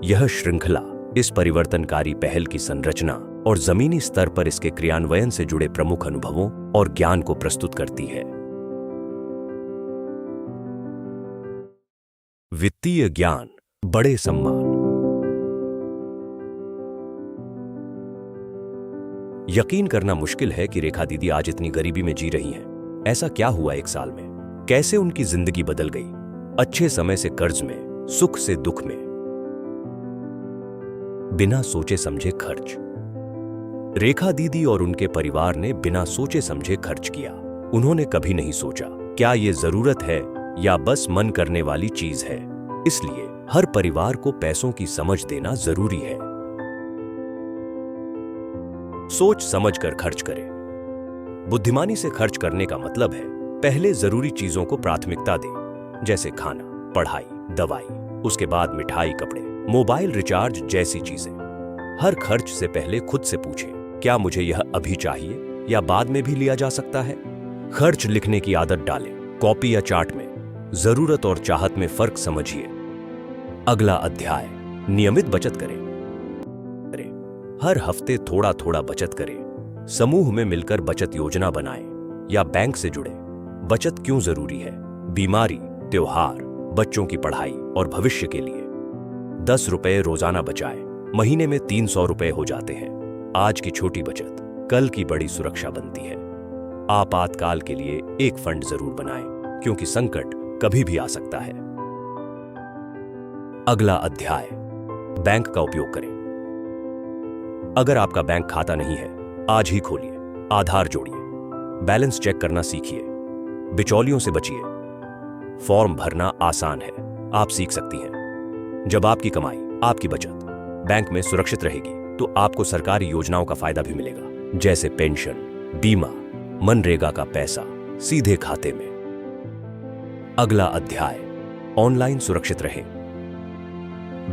यह श्रृंखला इस परिवर्तनकारी पहल की संरचना और जमीनी स्तर पर इसके क्रियान्वयन से जुड़े प्रमुख अनुभवों और ज्ञान को प्रस्तुत करती है। वित्तीय ज्ञान, बड़े सम्मान। यकीन करना मुश्किल है कि रेखा दीदी आज इतनी गरीबी में जी रही हैं। ऐसा क्या हुआ एक साल में? कैसे उनकी जिंदगी बदल गई? अच्छे समय से कर्ज में, सुख से दुख में, बिना सोचे समझे खर्च। रेखा दीदी और उनके परिवार ने बिना सोचे समझे खर्च किया। उन्होंने कभी नहीं सोचा क्या ये जरूरत है या बस मन करने वाली चीज है। इसलिए हर परिवार को पैसों की समझ देना जरूरी है। सोच समझकर खर्च करें। बुद्धिमानी से खर्च करने का मतलब है पहले जरूरी चीजों को प्राथमिकता दें, जैसे खाना, पढ़ाई, दवाई, उसके बाद मिठाई, कपड़े, मोबाइल रिचार्ज जैसी चीजें। हर खर्च से पहले खुद से पूछें, क्या मुझे यह अभी चाहिए या बाद में भी लिया जा सकता है? खर्च लिखने की आदत डालें, कॉपी या चार्ट में। जरूरत और चाहत में फर्क समझिए। अगला अध्याय, नियमित बचत करें। हर हफ्ते थोड़ा थोड़ा बचत करें। समूह में मिलकर बचत योजना बनाएं या बैंक से जुड़े। बचत क्यों जरूरी है? बीमारी, त्योहार, बच्चों की पढ़ाई और भविष्य के लिए। 10 रुपए रोजाना बचाएं, महीने में 300 रुपए हो जाते हैं। आज की छोटी बचत कल की बड़ी सुरक्षा बनती है। आपातकाल के लिए एक फंड जरूर बनाएं, क्योंकि संकट कभी भी आ सकता है। अगला अध्याय, बैंक का उपयोग करें। अगर आपका बैंक खाता नहीं है, आज ही खोलिए, आधार जोड़िए, बैलेंस चेक करना सीखिए, बिचौलियों से बचिए। फॉर्म भरना आसान है, आप सीख सकती हैं। जब आपकी कमाई, आपकी बचत बैंक में सुरक्षित रहेगी, तो आपको सरकारी योजनाओं का फायदा भी मिलेगा, जैसे पेंशन, बीमा, मनरेगा का पैसा सीधे खाते में। अगला अध्याय, ऑनलाइन सुरक्षित रहें।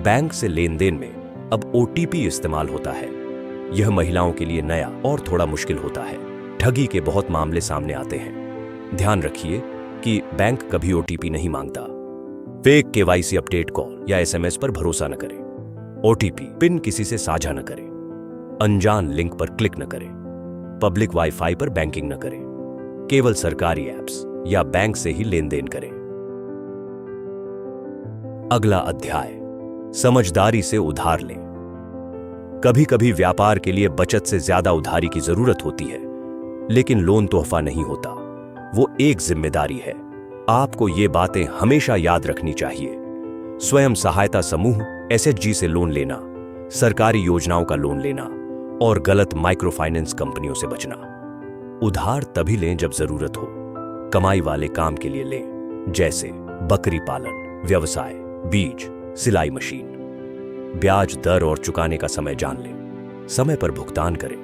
बैंक से लेन देन में अब OTP इस्तेमाल होता है। यह महिलाओं के लिए नया और थोड़ा मुश्किल होता है। ठगी के बहुत मामले सामने आते हैं। ध्यान रखिए कि बैंक कभी OTP नहीं मांगता। फेक KYC अपडेट कॉल या SMS पर भरोसा न करें। OTP पिन किसी से साझा न करें। अनजान लिंक पर क्लिक न करें। पब्लिक वाईफाई पर बैंकिंग न करें। केवल सरकारी ऐप्स या बैंक से ही लेन देन करें। अगला अध्याय, समझदारी से उधार लें। कभी कभी व्यापार के लिए बचत से ज्यादा उधारी की जरूरत होती है, लेकिन लोन तोहफा नहीं होता, वो एक जिम्मेदारी है। आपको ये बातें हमेशा याद रखनी चाहिए। स्वयं सहायता समूह SHG से लोन लेना, सरकारी योजनाओं का लोन लेना और गलत माइक्रो फाइनेंस कंपनियों से बचना। उधार तभी लें जब जरूरत हो। कमाई वाले काम के लिए लें, जैसे बकरी पालन, व्यवसाय, बीज, सिलाई मशीन। ब्याज दर और चुकाने का समय जान लें। समय पर भुगतान करें।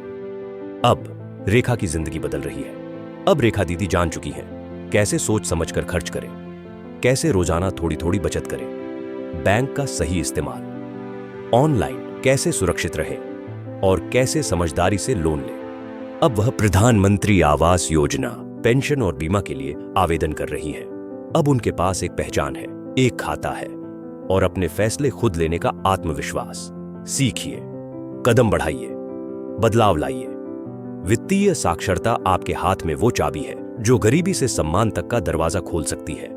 अब रेखा की जिंदगी बदल रही है। अब रेखा दीदी जान चुकी हैं कैसे सोच समझकर खर्च करें, कैसे रोजाना थोड़ी थोड़ी बचत करें, बैंक का सही इस्तेमाल, ऑनलाइन कैसे सुरक्षित रहे और कैसे समझदारी से लोन लें। अब वह प्रधानमंत्री आवास योजना, पेंशन और बीमा के लिए आवेदन कर रही हैं। अब उनके पास एक पहचान है, एक खाता है और अपने फैसले खुद लेने का आत्मविश्वास। सीखिए, कदम बढ़ाइए, बदलाव लाइए। वित्तीय साक्षरता आपके हाथ में वो चाबी है जो गरीबी से सम्मान तक का दरवाजा खोल सकती है।